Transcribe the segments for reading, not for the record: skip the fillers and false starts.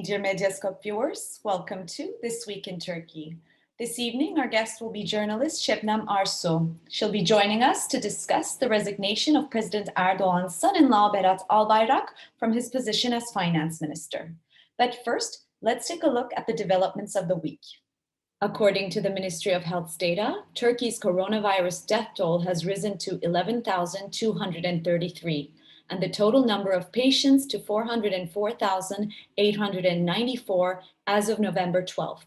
dear Medyascope viewers, welcome to This Week in Turkey. This evening, our guest will be journalist Şebnem Arsu. She'll be joining us to discuss the resignation of President Erdoğan's son-in-law Berat Albayrak from his position as finance minister. But first, let's take a look at the developments of the week. According to the Ministry of Health's data, Turkey's coronavirus death toll has risen to 11,233. And the total number of patients to 404,894 as of November 12th.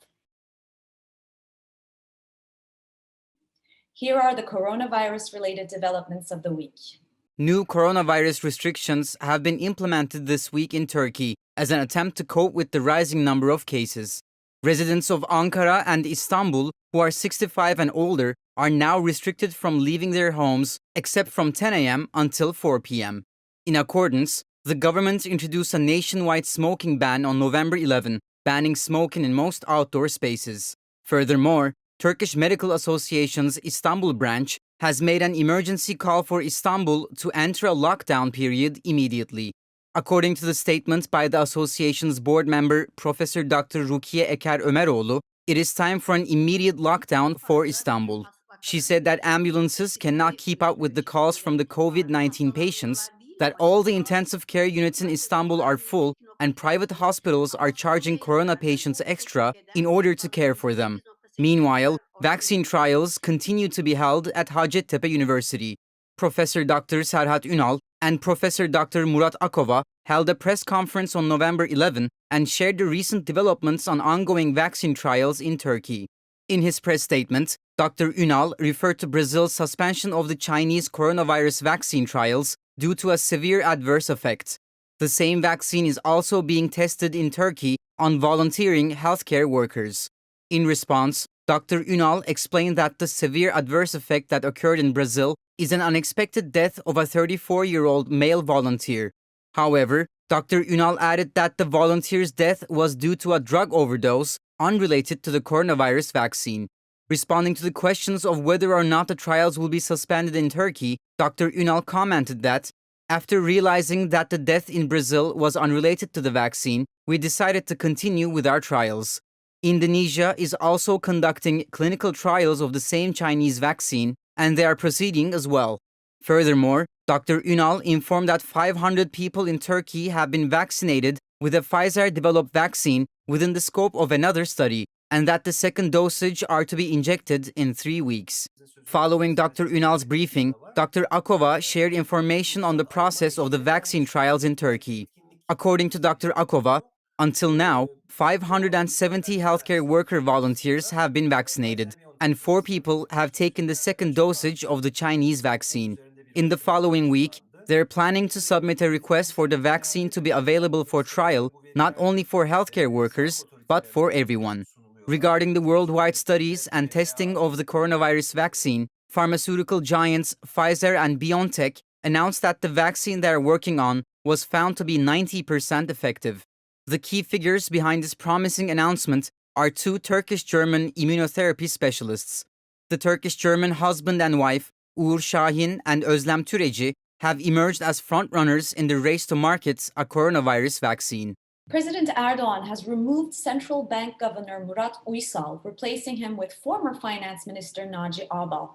Here are the coronavirus-related developments of the week. New coronavirus restrictions have been implemented this week in Turkey as an attempt to cope with the rising number of cases. Residents of Ankara and Istanbul who are 65 and older are now restricted from leaving their homes except from 10 a.m. until 4 p.m. In accordance, the government introduced a nationwide smoking ban on November 11, banning smoking in most outdoor spaces. Furthermore, Turkish Medical Association's Istanbul branch has made an emergency call for Istanbul to enter a lockdown period immediately. According to the statement by the association's board member, Professor Dr. Rukiye Eker Ömeroğlu, it is time for an immediate lockdown for Istanbul. She said that ambulances cannot keep up with the calls from the COVID-19 patients, that all the intensive care units in Istanbul are full and private hospitals are charging corona patients extra in order to care for them. Meanwhile, vaccine trials continue to be held at Hacettepe University. Professor Dr. Serhat Ünal and Professor Dr. Murat Akova held a press conference on November 11 and shared the recent developments on ongoing vaccine trials in Turkey. In his press statement, Dr. Ünal referred to Brazil's suspension of the Chinese coronavirus vaccine trials due to a severe adverse effect. The same vaccine is also being tested in Turkey on volunteering healthcare workers. In response, Dr. Ünal explained that the severe adverse effect that occurred in Brazil is an unexpected death of a 34-year-old male volunteer. However, Dr. Ünal added that the volunteer's death was due to a drug overdose unrelated to the coronavirus vaccine. Responding to the questions of whether or not the trials will be suspended in Turkey, Dr. Ünal commented that, after realizing that the death in Brazil was unrelated to the vaccine, we decided to continue with our trials. Indonesia is also conducting clinical trials of the same Chinese vaccine, and they are proceeding as well. Furthermore, Dr. Ünal informed that 500 people in Turkey have been vaccinated with a Pfizer-developed vaccine within the scope of another study, and that the second dosage are to be injected in 3 weeks. Following Dr. Ünal's briefing, Dr. Akova shared information on the process of the vaccine trials in Turkey. According to Dr. Akova, until now, 570 healthcare worker volunteers have been vaccinated, and 4 people have taken the second dosage of the Chinese vaccine. In the following week, they're planning to submit a request for the vaccine to be available for trial, not only for healthcare workers, but for everyone. Regarding the worldwide studies and testing of the coronavirus vaccine, pharmaceutical giants Pfizer and BioNTech announced that the vaccine they are working on was found to be 90% effective. The key figures behind this promising announcement are 2 Turkish-German immunotherapy specialists. The Turkish-German husband and wife, Uğur Şahin and Özlem Türeci, have emerged as frontrunners in the race to market a coronavirus vaccine. President Erdoğan has removed Central Bank Governor Murat Uysal, replacing him with former Finance Minister Naci Ağbal.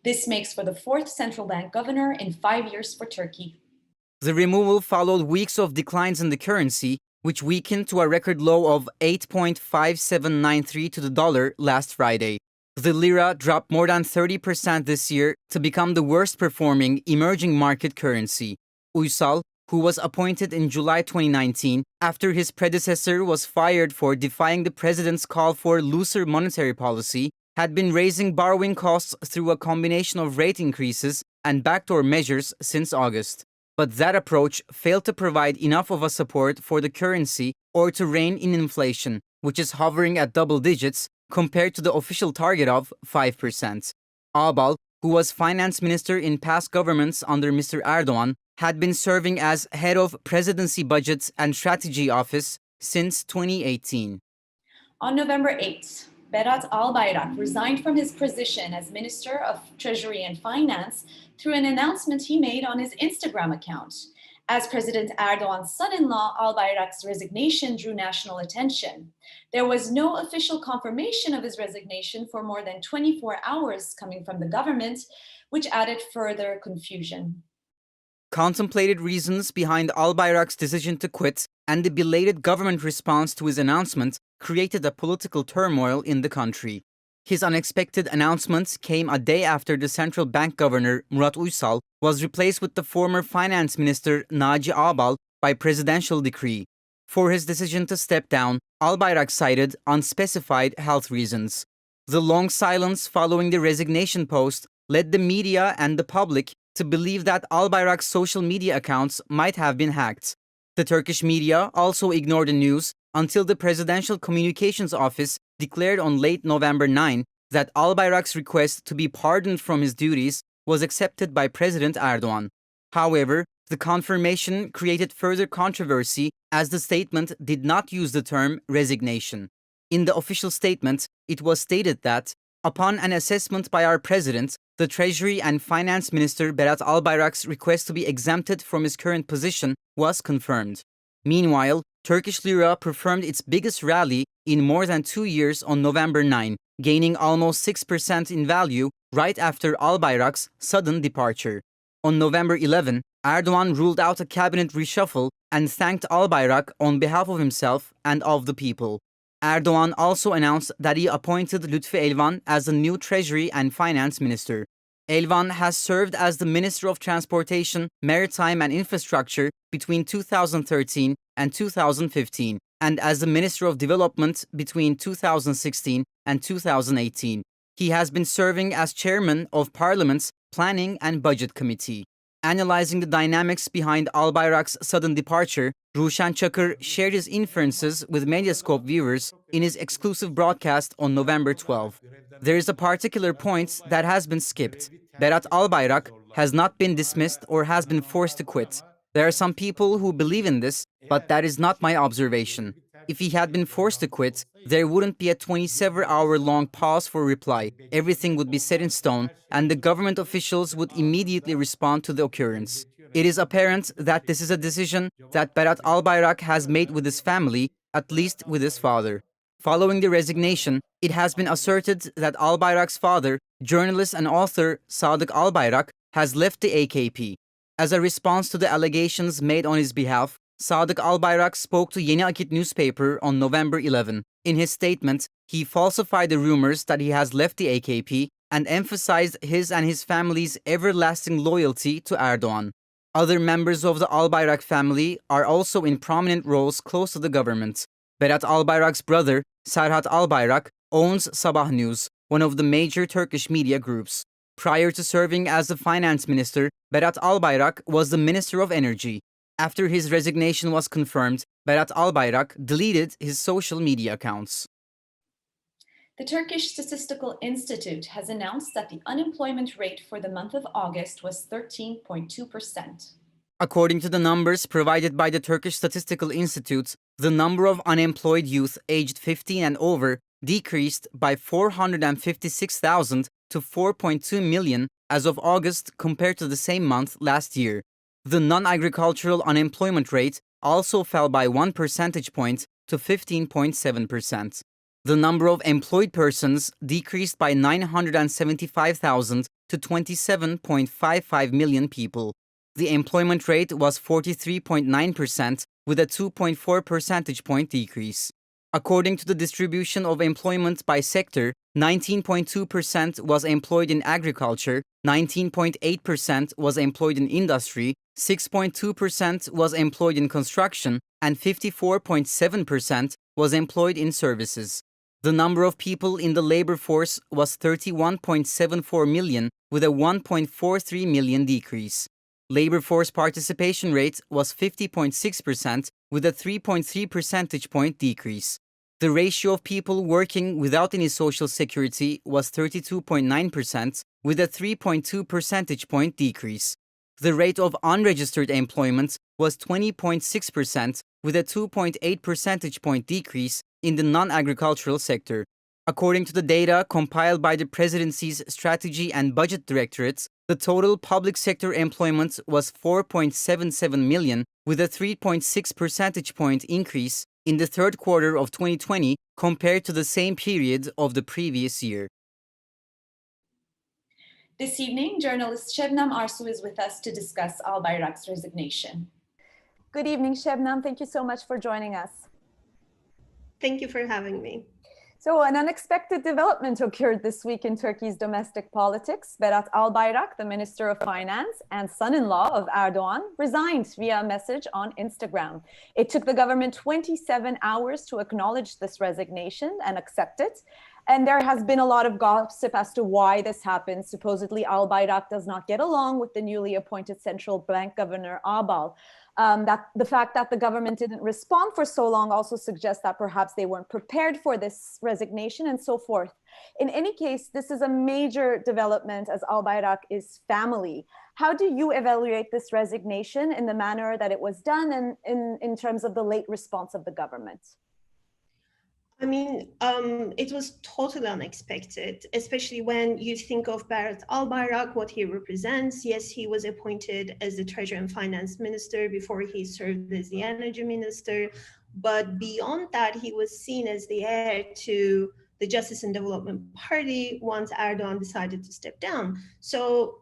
This makes for the 4th central bank governor in 5 years for Turkey. The removal followed weeks of declines in the currency, which weakened to a record low of 8.5793 to the dollar last Friday. The lira dropped more than 30% this year to become the worst performing emerging market currency. Uysal, who was appointed in July 2019 after his predecessor was fired for defying the president's call for looser monetary policy, had been raising borrowing costs through a combination of rate increases and backdoor measures since August. But that approach failed to provide enough of a support for the currency or to rein in inflation, which is hovering at double digits compared to the official target of 5%. Ağbal, who was finance minister in past governments under Mr. Erdoğan, had been serving as head of Presidency Budget and Strategy Office since 2018. On November 8th, Berat Albayrak resigned from his position as Minister of Treasury and Finance through an announcement he made on his Instagram account. As President Erdoğan's son-in-law, Albayrak's resignation drew national attention. There was no official confirmation of his resignation for more than 24 hours coming from the government, which added further confusion. Contemplated reasons behind Albayrak's decision to quit and the belated government response to his announcement created a political turmoil in the country. His unexpected announcement came a day after the central bank governor Murat Uysal was replaced with the former finance minister Naci Ağbal by presidential decree. For his decision to step down, Albayrak cited unspecified health reasons. The long silence following the resignation post led the media and the public to believe that Albayrak's social media accounts might have been hacked. The Turkish media also ignored the news until the Presidential Communications Office declared on late November 9 that Albayrak's request to be pardoned from his duties was accepted by President Erdoğan. However, the confirmation created further controversy as the statement did not use the term resignation. In the official statement, it was stated that, upon an assessment by our president, the Treasury and Finance Minister Berat Albayrak's request to be exempted from his current position was confirmed. Meanwhile, Turkish lira performed its biggest rally in more than 2 years on November 9, gaining almost 6% in value right after Albayrak's sudden departure. On November 11, Erdoğan ruled out a cabinet reshuffle and thanked Albayrak on behalf of himself and of the people. Erdoğan also announced that he appointed Lütfi Elvan as the new Treasury and Finance Minister. Elvan has served as the Minister of Transportation, Maritime and Infrastructure between 2013 and 2015, and as the Minister of Development between 2016 and 2018. He has been serving as Chairman of Parliament's Planning and Budget Committee. Analyzing the dynamics behind Albayrak's sudden departure, Ruşen Çakır shared his inferences with Medyascope viewers in his exclusive broadcast on November 12. There is a particular point that has been skipped. Berat Albayrak has not been dismissed or has been forced to quit. There are some people who believe in this, but that is not my observation. If he had been forced to quit, there wouldn't be a 27-hour-long pause for reply. Everything would be set in stone, and the government officials would immediately respond to the occurrence. It is apparent that this is a decision that Berat Albayrak has made with his family, at least with his father. Following the resignation, it has been asserted that Albayrak's father, journalist and author Sadık Albayrak, has left the AKP. As a response to the allegations made on his behalf, Sadık Albayrak spoke to Yeni Akit newspaper on November 11. In his statement, he falsified the rumors that he has left the AKP and emphasized his and his family's everlasting loyalty to Erdoğan. Other members of the Albayrak family are also in prominent roles close to the government. Berat Albayrak's brother, Serhat Albayrak, owns Sabah News, one of the major Turkish media groups. Prior to serving as the finance minister, Berat Albayrak was the Minister of Energy. After his resignation was confirmed, Berat Albayrak deleted his social media accounts. The Turkish Statistical Institute has announced that the unemployment rate for the month of August was 13.2%. According to the numbers provided by the Turkish Statistical Institute, the number of unemployed youth aged 15 and over decreased by 456,000 to 4.2 million as of August compared to the same month last year. The non-agricultural unemployment rate also fell by 1 percentage point to 15.7%. The number of employed persons decreased by 975,000 to 27.55 million people. The employment rate was 43.9% with a 2.4 percentage point decrease. According to the distribution of employment by sector, 19.2% was employed in agriculture, 19.8% was employed in industry, 6.2% was employed in construction, and 54.7% was employed in services. The number of people in the labor force was 31.74 million with a 1.43 million decrease. Labor force participation rate was 50.6% with a 3.3 percentage point decrease. The ratio of people working without any social security was 32.9% with a 3.2 percentage point decrease. The rate of unregistered employment was 20.6% with a 2.8 percentage point decrease in the non-agricultural sector. According to the data compiled by the Presidency's Strategy and Budget Directorates, the total public sector employment was 4.77 million, with a 3.6 percentage point increase in the third quarter of 2020 compared to the same period of the previous year. This evening, journalist Şebnem Arsu is with us to discuss Albayrak's resignation. Good evening, Şebnem. Thank you so much for joining us. Thank you for having me. So an unexpected development occurred this week in Turkey's domestic politics. Berat Albayrak, the Minister of Finance and son-in-law of Erdoğan, resigned via a message on Instagram. It took the government 27 hours to acknowledge this resignation and accept it. And there has been a lot of gossip as to why this happened. Supposedly, Albayrak does not get along with the newly appointed central bank governor, Ağbal. That the fact that the government didn't respond for so long also suggests that perhaps they weren't prepared for this resignation and so forth. In any case, this is a major development as Albayrak is family. How do you evaluate this resignation in the manner that it was done and in terms of the late response of the government? I mean, it was totally unexpected, especially when you think of Berat Albayrak, what he represents. Yes, he was appointed as the Treasury and Finance Minister before he served as the Energy Minister. But beyond that, he was seen as the heir to the Justice and Development Party once Erdoğan decided to step down. So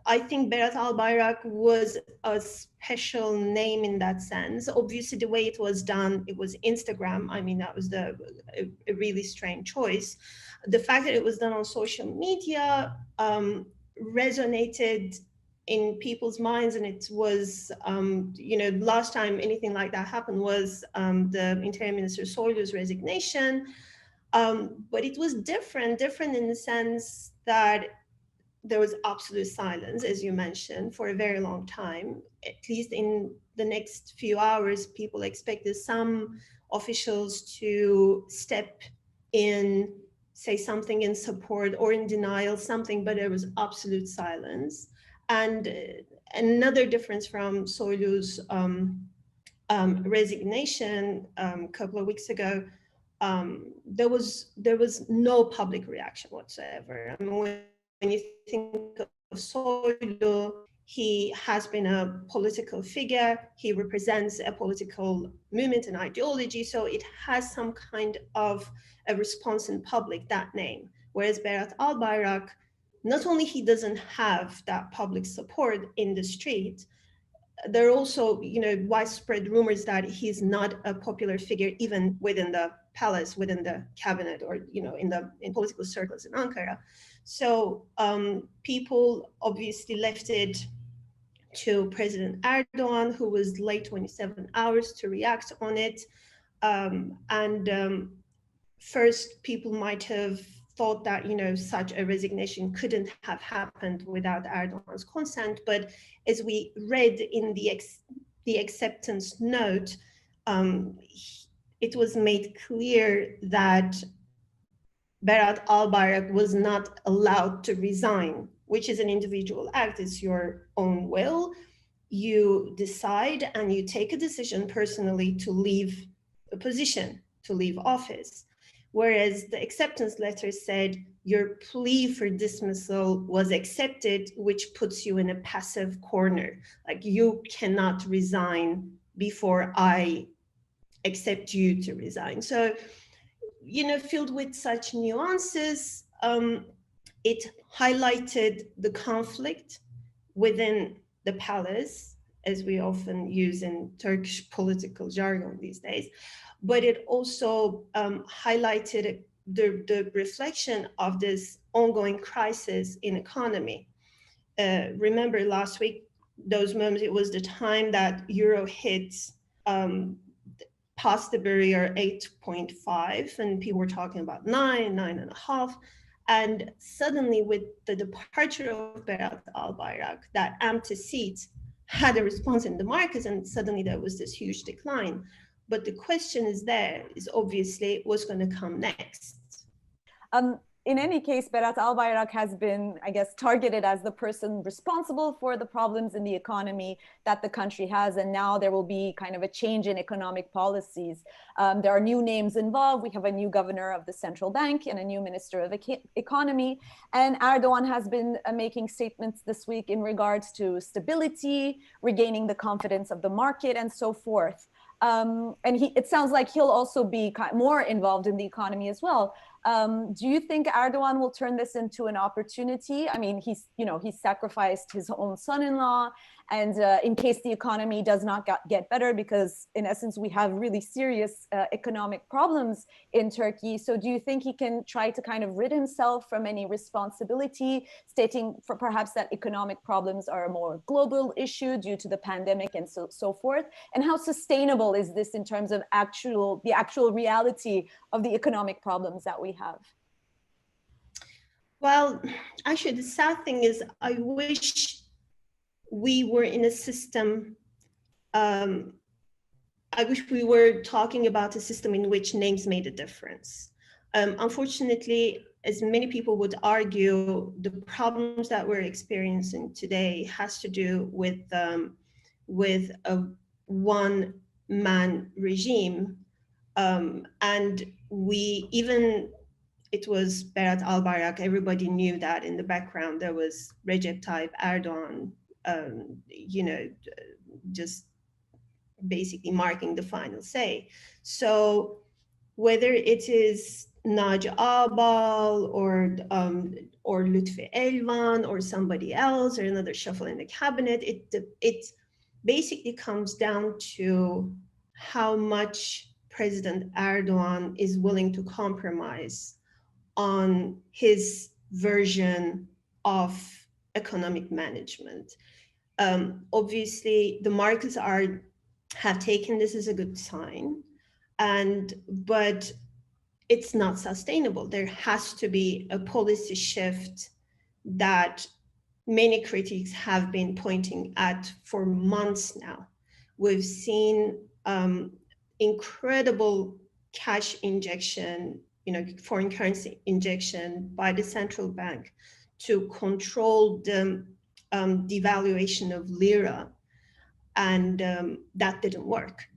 I think Berat Albayrak was a special name in that sense. Obviously, the way it was done, it was Instagram. I mean, that was a really strange choice. The fact that it was done on social media resonated in people's minds, and it was, last time anything like that happened was the Interim Minister Soylu's resignation. But it was different in the sense that there was absolute silence, as you mentioned, for a very long time. At least in the next few hours, people expected some officials to step in, say something in support or in denial, something, but there was absolute silence. And another difference from Soylu's resignation a couple of weeks ago, there was no public reaction whatsoever. I mean, when you think of Soylu, he has been a political figure. He represents a political movement and ideology. So it has some kind of a response in public, that name. Whereas Berat Albayrak, not only he doesn't have that public support in the street, there are also, widespread rumors that he's not a popular figure even within the palace, within the cabinet, or in political circles in Ankara. So people obviously left it to President Erdoğan, who was late 27 hours to react on it. First, people might have thought that such a resignation couldn't have happened without Erdoğan's consent. But as we read in the acceptance note, it was made clear that Berat Albayrak was not allowed to resign, which is an individual act. It's your own will. You decide and you take a decision personally to leave a position, to leave office. Whereas the acceptance letter said your plea for dismissal was accepted, which puts you in a passive corner. Like, you cannot resign before I accept you to resign. So, filled with such nuances, it highlighted the conflict within the palace, as we often use in Turkish political jargon these days. But it also highlighted the reflection of this ongoing crisis in economy. Remember last week, those moments, it was the time that euro hit past the barrier 8.5, and people were talking about 9.5. And suddenly, with the departure of Berat Albayrak, that empty seat had a response in the markets, and suddenly there was this huge decline. But the question is obviously what's going to come next. in any case, Berat Albayrak has been, I guess, targeted as the person responsible for the problems in the economy that the country has. And now there will be kind of a change in economic policies. There are new names involved. We have a new governor of the central bank and a new minister of economy. And Erdoğan has been making statements this week in regards to stability, regaining the confidence of the market, and so forth. And it sounds like he'll also be more involved in the economy as well. Do you think Erdoğan will turn this into an opportunity? I mean, he's sacrificed his own son-in-law, and in case the economy does not get better, because in essence we have really serious economic problems in Turkey. So do you think he can try to kind of rid himself from any responsibility, stating for perhaps that economic problems are a more global issue due to the pandemic and so forth? And how sustainable is this in terms of the actual reality of the economic problems that we have? Well, actually, the sad thing is I wish we were in a system, I wish we were talking about a system in which names made a difference. Unfortunately, as many people would argue, the problems that we're experiencing today has to do with a one-man regime. And it was Berat Albayrak, everybody knew that in the background there was Recep Tayyip Erdoğan, just basically marking the final say. So whether it is Naci Ağbal or Lütfi Elvan or somebody else or another shuffle in the cabinet, it basically comes down to how much President Erdoğan is willing to compromise on his version of economic management. Obviously, the markets have taken this as a good sign, but it's not sustainable. There has to be a policy shift that many critics have been pointing at for months now. We've seen incredible cash injection, foreign currency injection by the central bank to control the devaluation of lira, and that didn't work.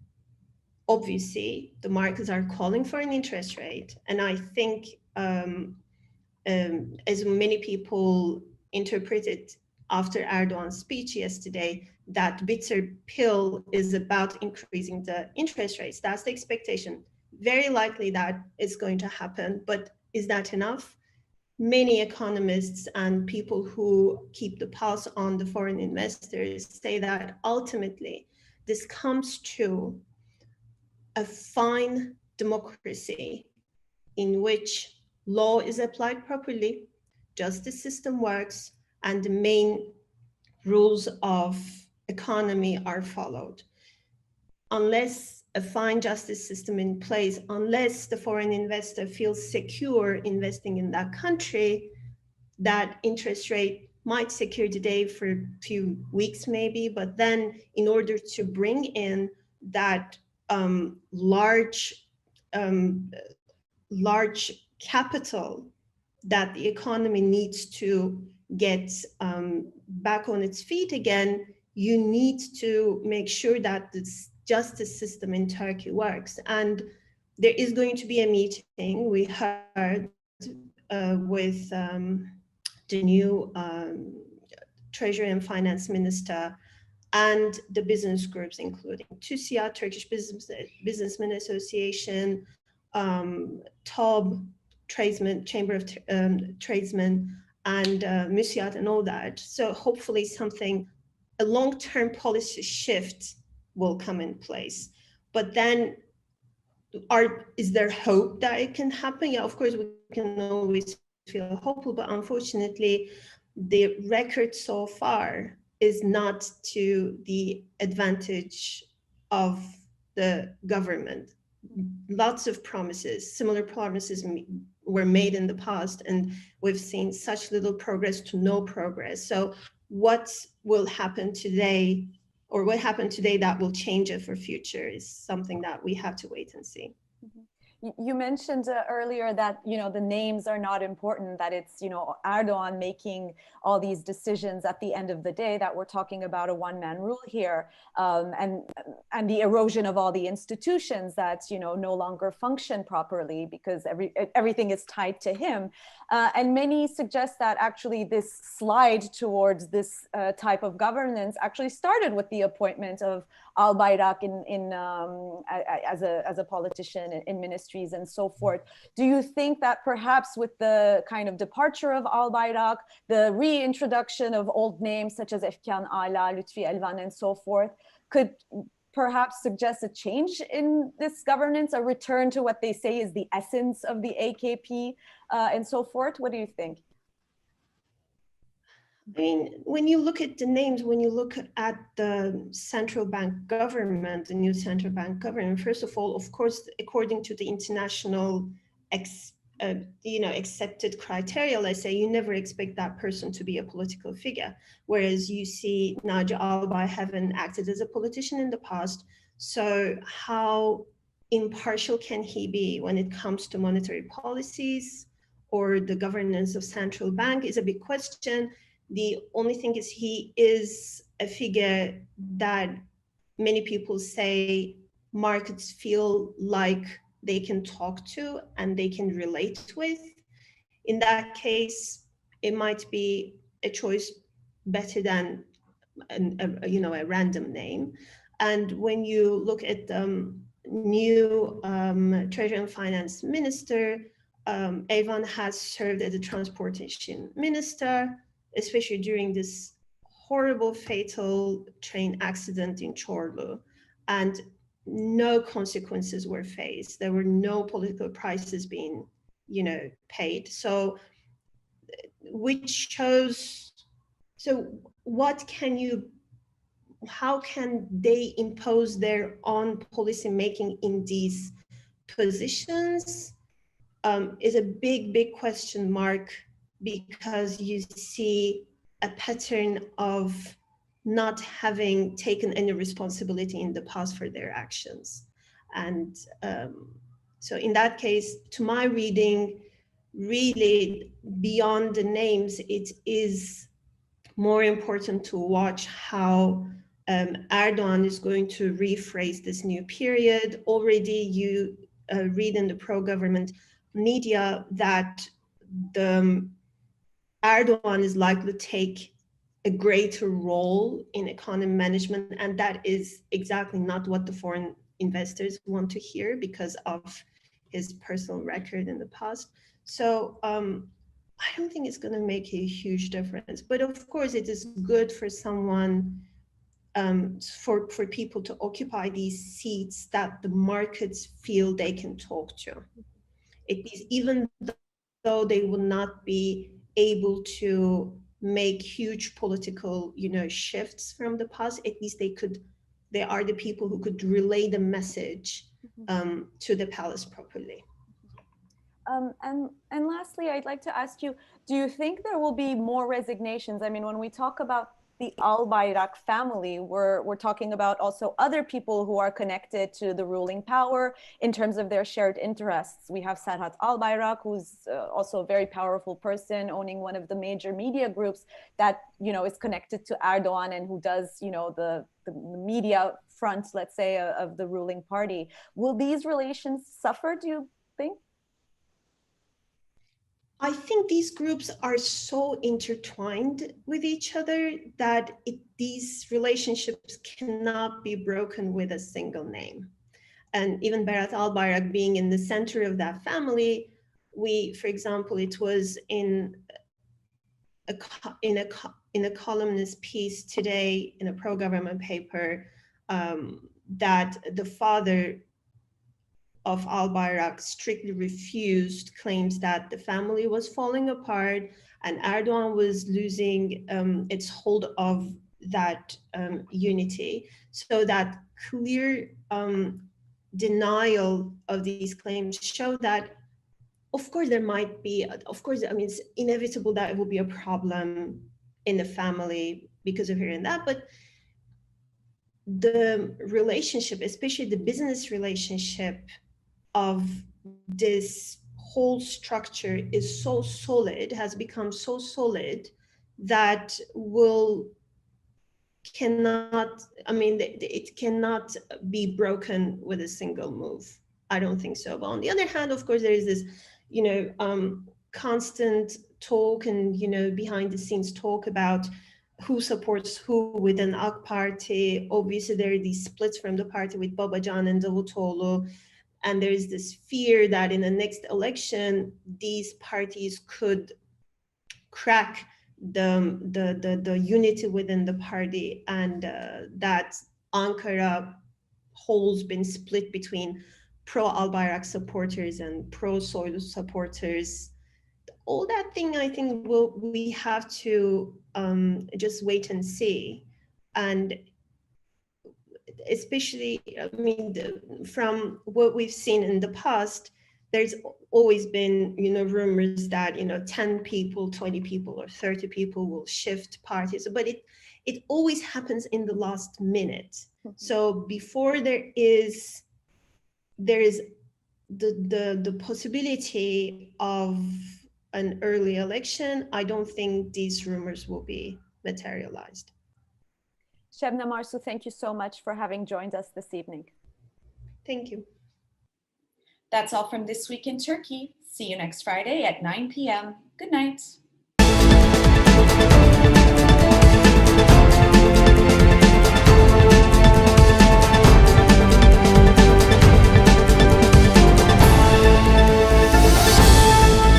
Obviously, the markets are calling for an interest rate, and I think as many people interpreted after Erdoğan's speech yesterday, that bitter pill is about increasing the interest rates. That's the expectation. Very likely that is going to happen, but is that enough? Many economists and people who keep the pulse on the foreign investors say that ultimately this comes to a fine democracy in which law is applied properly, justice system works, and the main rules of economy are followed. Unless a fine justice system in place, unless the foreign investor feels secure investing in that country, that interest rate might secure the day for a few weeks maybe, but then in order to bring in that large capital that the economy needs to get back on its feet again, you need to make sure that this justice system in Turkey works. And there is going to be a meeting, we heard, with the new Treasury and Finance Minister and the business groups, including TÜSİAD, Turkish Businessmen Association, TOB, Tradesmen, Chamber of Tradesmen, and MÜSİAD and all that. So hopefully a long-term policy shift will come in place. But then is there hope that it can happen? Yeah, of course, we can always feel hopeful, but unfortunately, the record so far is not to the advantage of the government. Lots of promises, similar promises were made in the past, and we've seen such little progress to no progress. So what will happen today, or what happened today that will change it for future, is something that we have to wait and see. You mentioned earlier that, the names are not important, that it's, Erdoğan making all these decisions at the end of the day, that we're talking about a one-man rule here, and the erosion of all the institutions that, no longer function properly because everything is tied to him. And many suggest that actually this slide towards this type of governance actually started with the appointment of Albayrak as a politician in ministries and so forth. Do you think that perhaps with the kind of departure of Albayrak, the reintroduction of old names such as Efkan Ala, Lütfi Elvan, and so forth, could perhaps suggest a change in this governance, a return to what they say is the essence of the AKP and so forth? What do you think? I mean, when you look at the names, when you look at the central bank government, the new central bank government, first of all, of course, according to the international accepted criteria, let's say, you never expect that person to be a political figure. Whereas you see Naci Albay having acted as a politician in the past. So how impartial can he be when it comes to monetary policies or the governance of central bank is a big question. The only thing is he is a figure that many people say markets feel like they can talk to and they can relate with. In that case, it might be a choice better than a random name. And when you look at the new Treasury and Finance Minister, Evan has served as a transportation minister, especially during this horrible fatal train accident in Çorlu, and no consequences were faced. There were no political prices being, paid. So, which shows, so how can they impose their own policy making in these positions is a big question mark, because you see a pattern of not having taken any responsibility in the past for their actions. And so in that case, to my reading, really beyond the names, it is more important to watch how Erdoğan is going to rephrase this new period. Already you read in the pro-government media that Erdoğan is likely to take a greater role in economy management, and that is exactly not what the foreign investors want to hear because of his personal record in the past. So I don't think it's going to make a huge difference, but of course it is good for someone, for people to occupy these seats that the markets feel they can talk to. It is, even though they will not be able to make huge political, shifts from the past, at least they are the people who could relay the message to the palace properly. And lastly, I'd like to ask you, do you think there will be more resignations? I mean, when we talk about the Albayrak family, we're talking about also other people who are connected to the ruling power in terms of their shared interests. We have Serhat Albayrak, who's also a very powerful person, owning one of the major media groups that, is connected to Erdoğan and who does, the media front, let's say, of the ruling party. Will these relations suffer, do you think? I think these groups are so intertwined with each other that these relationships cannot be broken with a single name. And even Berat Albayrak being in the center of that family, for example, it was in a columnist piece today in a pro-government paper that the father of Albayrak strictly refused claims that the family was falling apart and Erdoğan was losing its hold of that unity. So that clear denial of these claims show that, of course, there might be, it's inevitable that it will be a problem in the family because of here and that, but the relationship, especially the business relationship of this whole structure is so solid, has become so solid that it cannot be broken with a single move. I don't think so. But on the other hand, of course, there is this, constant talk and, behind the scenes talk about who supports who within AK Party. Obviously, there are these splits from the party with Babacan and Davutoğlu. And there is this fear that in the next election, these parties could crack the unity within the party, and that Ankara holds been split between pro-Albayrak supporters and pro-Soylu supporters. All that thing, I think, we have to just wait and see. And especially, from what we've seen in the past, there's always been, rumors that, 10 people, 20 people, or 30 people will shift parties, but it always happens in the last minute. Mm-hmm. So before there is the possibility of an early election, I don't think these rumors will be materialized. Şebnem Arsu, thank you so much for having joined us this evening. Thank you. That's all from This Week in Turkey. See you next Friday at 9 p.m. Good night.